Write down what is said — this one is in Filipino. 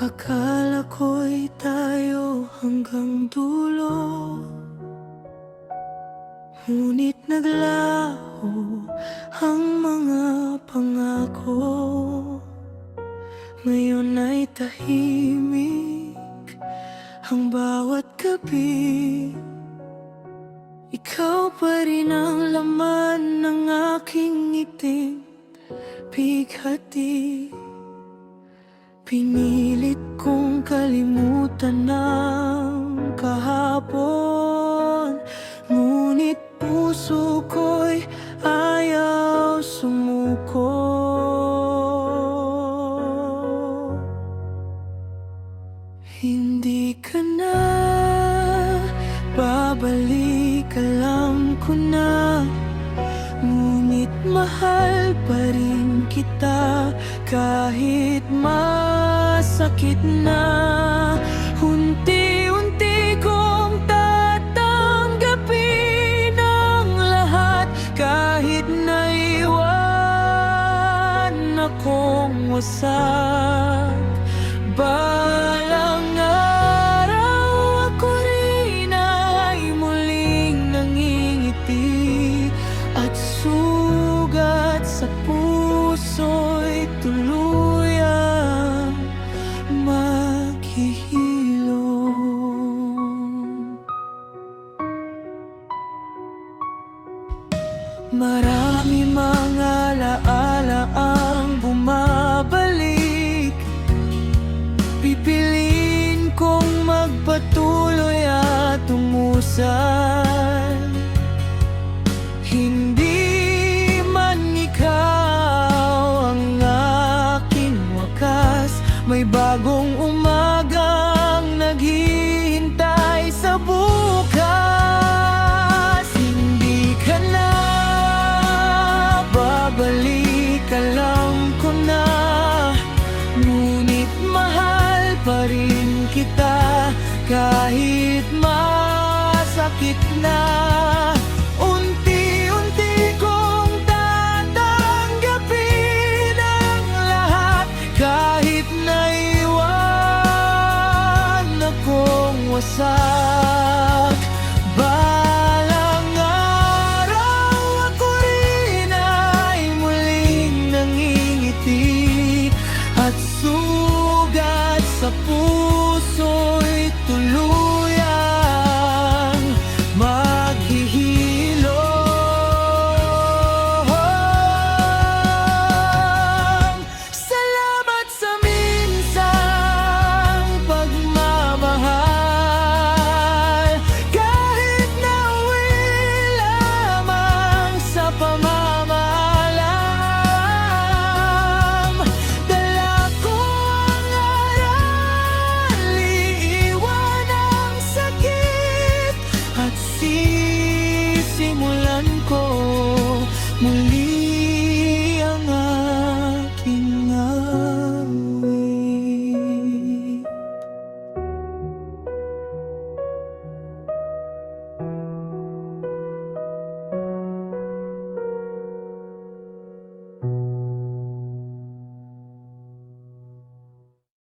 Akala ko'y tayo hanggang dulo, ngunit naglaho ang mga pangako. Ngayon ay tahimik ang bawat gabi. Ikaw pa rin ang laman ng aking ngiting bighati. Pinilit kong kalimutan ang kahapon, ngunit puso ko'y ayaw sumuko. Hindi ka na babalik, alam ko na, ngunit mahal pa rin kita kahit masakit na. Unti-unti kong tatanggapin ang lahat, kahit naiwan akong wasak. Balang araw ako rin ay muling nangingiti, at sugat sa puso'y tuluyang maghihilom. Marami mga alaala ang bumabalik, pipiliin kong magpatuloy at umusal. Hindi man ikaw ang aking wakas, may bagong umagang naghihintay sa bukas. Hindi ka na babalik, alam ko na, ngunit mahal pa rin kita kahit masakit na. Unti-unti kong tatanggapin ang lahat, kahit naiwan akong wasak.